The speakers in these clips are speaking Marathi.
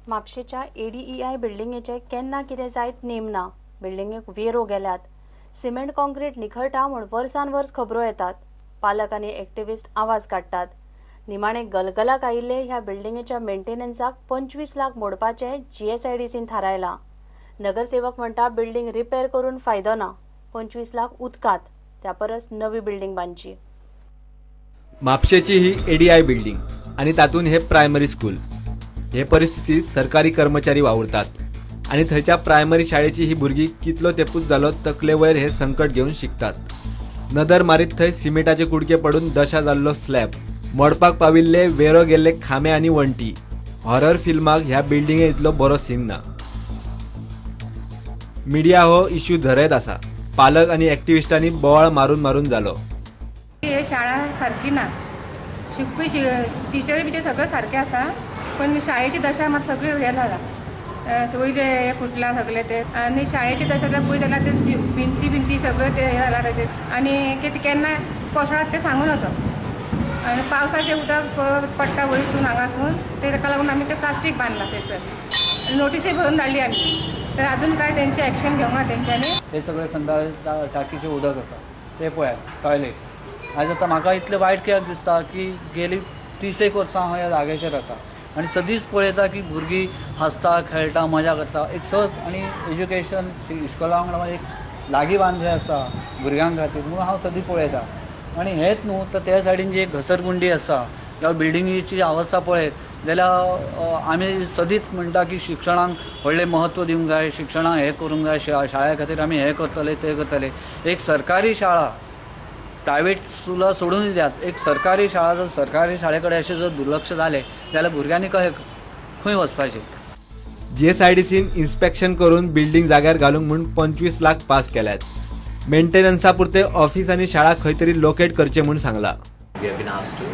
म्हापशेच्या ADEI बिल्डिंगेचे केन्ना कितें जायत नेम ना. बिल्डिंगेक वेरो गेल्यात. सिमेंट कॉन्क्रीट निखळटा म्हूण वर्सान वर्स खबरो येतात. पालक आनी एक्टिव्हिस्ट आवाज काडटात. निमाणे गलगलाक आयिल्ले ह्या बिल्डिंगेच्या मेंटेनन्साक 25 लाख मोडपाचे GSIDCन थारायला. नगरसेवक म्हणटा बिल्डिंग रिपेर करून फायदो ना. 25 लाख उदकात. त्या परस नवी बिल्डिंग बांदची. म्हापशेची ही ADI बिल्डिंग आणि तातून हे प्रायमरी स्कूल. हे परिस्थितीत सरकारी कर्मचारी वावुरतात आणि थंयच्या प्रायमरी शाळेची ही भुरगीं कितलो तेंपूच जालो तकले वयर हे संकट घेवन शिकतात. नदर मारीत थंय सिमेंटाचे कुडके पडून दशा जाल्लो स्लॅब, मोडपाक पाविल्ले वेरो गेल्ले खांबे आनी वण्टी. हॉरर फिल्माक ह्या बिल्डिंगे इतलो बरो सीन ना. मिडिया हो इश्यू धरत आसा. पालक आनी एक्टिव्हिस्टांनी बोवाळ मारून मारून जालो. हे शाळा सारकी ना. शिकपी टिचरी बिचर सगळं सारकें आसा, पण शाळेची दशा मात सगळी हे जाला. वयले हे फुटला सगळे ते, आनी शाळेची दशा पळय जाल्यार ते भिंती सगळं ते हे जाला ताचे. आनी केन्ना कोसळात ते सांगून वचो. आनी पावसाचें उदक पडटा वयरसून हांगासून, तेका लागून आमी ते प्लास्टीक बांदला थंयसर. नोटीसय बरोवन धाडली आमी, तर अजून काय तेंचे एक्शन घेवंक ना तेंच्यांनी. हे सगळे संडास टाकीचे उदक आसा ते पळयात, टॉयलेट. आज आतां म्हाका इतलें वायट कित्याक दिसता की गेली 30 वर्सां हांव ह्या जाग्याचेर आसा आनी सदींच पळयता की भुरगीं हसता खेळटा मजा करता. एक सहज आनी एज्युकेशन इस्कॉला वांगडा एक लागीं बांदलें आसा भुरग्यां खातीर म्हणून हांव सदीं पळयता. आनी हेंच न्हू तर त्या सायडीन जी एक घसरगुंडी आसा किंवा बिल्डिंगेची अवस्था पळयत जाल्यार आमी सदींच म्हणटा की शिक्षणाक व्हडलें म्हत्व दिवंक जाय, शिक्षणाक हें करूंक जाय, शाळे खातीर आमी हें करतले तें करतले. एक सरकारी शाळा प्रायवेट स्कुलां सोडून दिल्यात. एक सरकारी शाळा जर सरकारी शाळे कडेन अशें जर दुर्लक्ष जालें जाल्यार भुरग्यांनी खंय वचपाचें. GSIDCन इन्स्पेक्शन करून बिल्डिंग जाग्यार घालूंक म्हूण 25 लाख पास केल्यात. मेंटेनन्सा पुरते ऑफिस आनी शाळा खंय तरी लोकेट करचे म्हूण सांगला. We have been asked to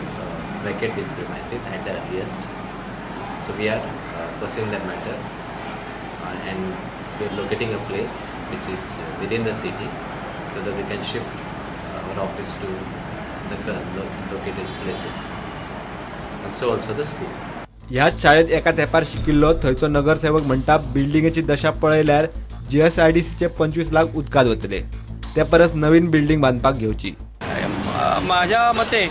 vacate these premises at the earliest. So we are pursuing that matter and we are locating a place which is within the city so that we can shift our office to the located places. And so also the school. ह्याच शाळेत एका तेंपार शिकिल्लो थंयचो नगरसेवक म्हणटा बिल्डिंगेची दशा पळयल्यार GSIDCचे 25 लाख उदकात वतले. त्या परस नवीन बिल्डिंग बांदपाक घेवची. माझ्या मते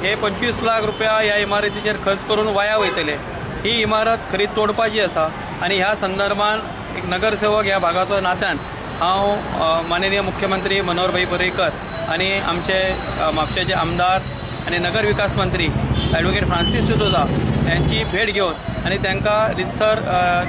हे 25 लाख रुपया ह्या इमारतीचेर खर्च करून वाया वयतले. ही इमारत खरी तोडपाची आसा आनी ह्या संदर्भान एक नगरसेवक ह्या भागाचो नात्यान हांव माननीय मुख्यमंत्री मनोहर भाई पर्रीकर आनी आमचे म्हापशेचे आमदार आनी नगर विकास मंत्री ॲडव्होकेट फ्रांसीस डिसोजा यांची भेट घेवन आनी तांकां रितसर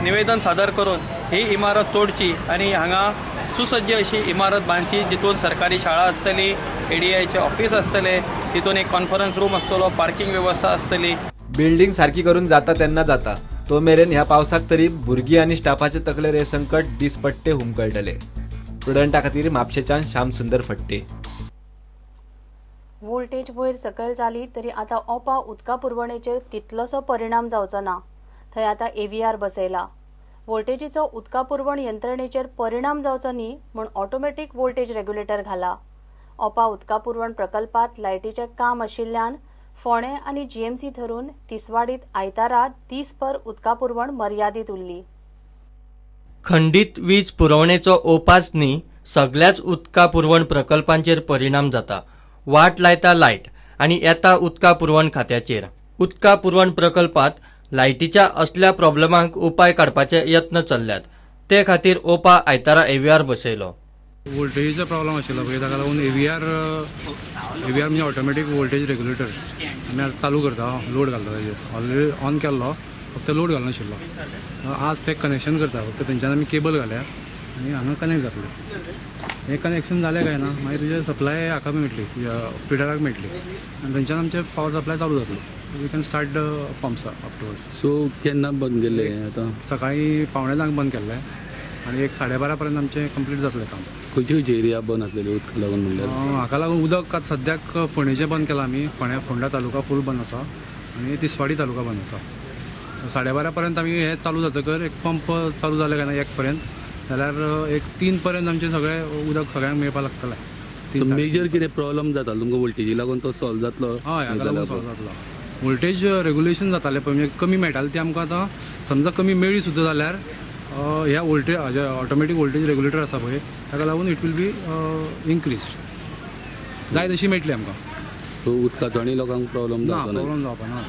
निवेदन सादर करून ही इमारत तोडची आनी हांगा सुसज्ज अशी इमारत बांदची जितून सरकारी शाळा आसतली, ADIचे ऑफिस आसतले, तितून एक कॉन्फरन्स रूम आसतलो, पार्किंग वेवस्था आसतली. बिल्डिंग सारखी करून जाता तेन्ना जाता. तो मेरेन ह्या पावसाक तरी भुरगीं आनी स्टाफाचे तकलेर हे संकट दिसपट्टे हुमकळटले. प्रुडंटा खातीर म्हापशेच्यान श्याम सुंदर फट्टे. वोल्टेज वयर सकयल जाली तरी आतां ओपा उदका पुरवणेचेर तितलोसो परिणाम जावचो ना. थंय आतां AVR बसयला. वोल्टेजीचो उदका पुरवण यंत्रणेचेर परिणाम जावचो न्ही म्हूण ऑटोमॅटीक वोल्टेज रेग्युलेटर घाला. ओपा उदका पुरवण प्रकल्पात लायटीचें काम आशिल्ल्यान फोंडे आनी GMC धरून तिसवाडीत आयतारा दीसभर उदका पुरवण मर्यादीत उरली. खंडीत वीज पुरवणेचो ओपाच न्ही सगळ्याच उदका पुरवण प्रकल्पांचेर परिणाम जाता. वाट लायता लायट आनी येता उदका पुरवण खात्याचेर. उदका पुरवण प्रकल्पात लायटीच्या असल्या प्रॉब्लेमांक उपाय काडपाचे यत्न चल्ल्यात. ते खातीर ओपा आयतारा AVR बसयलो. वोल्टेजीचो प्रॉब्लेम आशिल्लो पळय ताका लागून AVR म्हणजे ऑटोमॅटीक वोल्टेज रेग्युलेटर आमी आतां चालू करता, लोड घालता ताजेर. ऑलरेडी ऑन केल्लो, फक्त लोड घालनाशिल्लो. आज ते कनेक्शन करता, फक्त तेंच्यान आमी केबल घाल्या आनी हांगा कनेक्ट जातलें. हें कनेक्शन जालें काय ना मागीर तुजें सप्लाय हाका मेळटली, फिडराक मेळटली आनी थंयच्यान आमचें पावर सप्लाय चालू जातलो. We can start the pumps afterwards. So केन्ना बंद केल्ले आतां? सकाळीं 11:15 बंद केल्लें आनी 12:30 पर्यंत आमचें कंप्लीट जातलें काम. खंयचे खंयचे एरिया बंद आसलेले उदका लागून म्हणल्यार? हाका लागून उदक आतां सद्याक फोंडेचें बंद केलां आमी. फोंडा तालुका फूल बंद आसा आनी तिसवाडी तालुका बंद आसा. 12:30 पर्यंत आमी हें चालू जातकर एक पंप चालू जाले काय ना 1 पर्यंत जाल्यार एक 3 पर्यंत आमचें सगळें उदक सगळ्यांक मेळपाक लागतलें. मेजर कितें प्रॉब्लम जाता तुमकां वोल्टेजी लागून तो सॉल्व जातलो? हय, हाका लागून सॉल्व जातलो. वोल्टेज रेग्युलेशन जातालें पळय म्हणजे कमी मेळटालें तें आमकां आतां समजा कमी मेळ्ळी सुद्दां जाल्यार ह्या वोल्टेज ऑटोमॅटीक वोल्टेज रेग्युलेटर आसा पळय ताका लागून इट वील बी इन्क्रीज जाय तशी मेळटली आमकां. सो उदकाचो आनी लोकांक प्रॉब्लेम जावपा ना.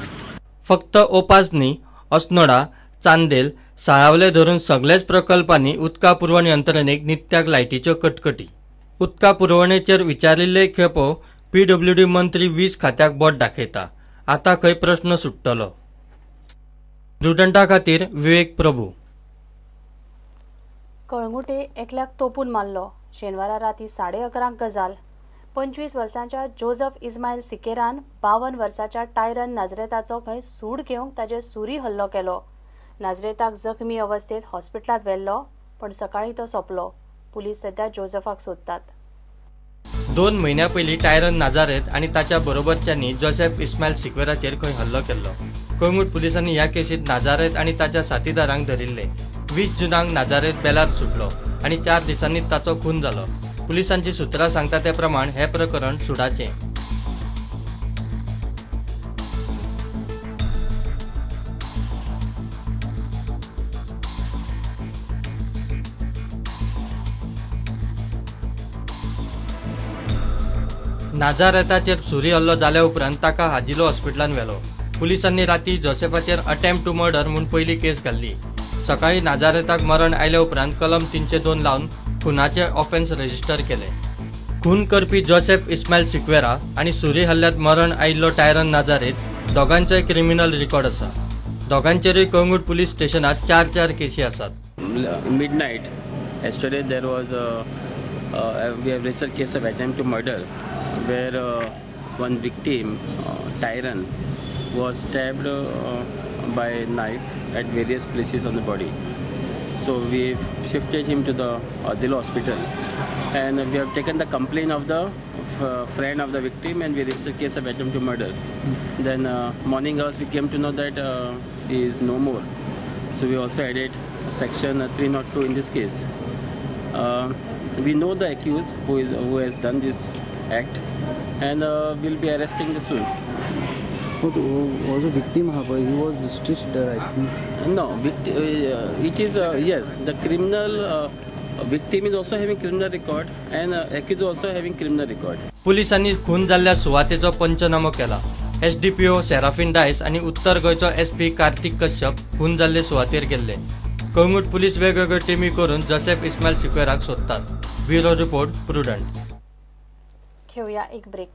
फक्त ओपासनी, अस्नोडा, चांदेल, साळावले धरून सगळ्याच प्रकल्पांनी उदका पुरवण यंत्रणेक नित्याक लायटीच्यो कटकटी. उदका पुरवणेचेर विचारिल्ले खेपो PWD मंत्री 20 खात्याक बोट दाखयता. आता खंय प्रश्न सुट्टलो. प्रुडंटा खातीर विवेक प्रभू. कळंगुटे एकल्याक तोपून मारलो. शेनवारा राती 11:30 गजाल. 25 वर्सांच्या जोझफ इस्माईल सिकेरान 52 वर्साच्या टायरन नाझरेताचो खंय सूड घेवंक ताचेर सुरी हल्लो केलो. नाझरेताक जखमी अवस्थेत हॉस्पिटलांत व्हेल्लो पण सकाळी तो सोंपलो. पुलीस सध्या जोझफाक सोदतात. 2 म्हयन्या पयलीं टायरन नाझारेत आनी ताच्या बरोबरच्यांनी जोसेफ इस्माईल सिक्वेराचेर खंय हल्लो केल्लो. कळंगूट पुलिसांनी ह्या केसीत नाझारेत आनी ताच्या साथीदारांक धरिल्ले. 20 जुनाक नाझारेत बेलार सुटलो आनी 4 दिसांनी ताचो खून जालो. पुलिसांची सुत्रां सांगता ते प्रमाण हे प्रकरण सुडाचें. नाझारेताचेर सुरी हल्लो जाल्या उपरांत ताका हाजिलो हॉस्पिटलांत व्हेलो. पुलिसांनी राती जोसेफाचेर अटेम्प्ट टू मर्डर म्हूण पयली केस घाल्ली. सकाळी नाझारेताक मरण आयल्या उपरांत कलम 302 लावन खुनाचे ऑफेन्स रजिस्टर केले. खून करपी जोसेफ इस्माईल सिक्वेरा आनी सुरी हल्ल्यात मरण आयिल्लो टायरन नाझारेत दोगांचोय क्रिमिनल रिकॉर्ड आसा. दोगांचेरूय कळंगूट पुलीस स्टेशनात 4 केसी आसात. Midnight, yesterday there was we have registered case of attempt to murder where one victim, Tyron, was stabbed by knife at various places on the body. So we shifted him to the Azilo hospital and we have taken the complaint of the friend of the victim and we registered case of attempt to murder. Then morning hours we came to know that he is no more. So we also added section 302 in this case. We know the accused who has done this act and we'll be arresting the soon. Was a victim, he was stitched, I think. No, it is yes. The criminal victim is also having criminal record and accused also having criminal record. पुलिसांनी खून जाल्ल्या सुवातेचो पंचनामो केला. SDPO सेराफिन डायस आणि उत्तर गोंयचो SP कार्तिक कश्यप खून जाल्ले सुवातेर गेल्ले. कळंगूट पुलीस वेगवेगळ्यो टिमी करून जोसेफ इस्माईल सिक्वेराक सोदतात. Bureau report prudent. घेऊया एक ब्रेक.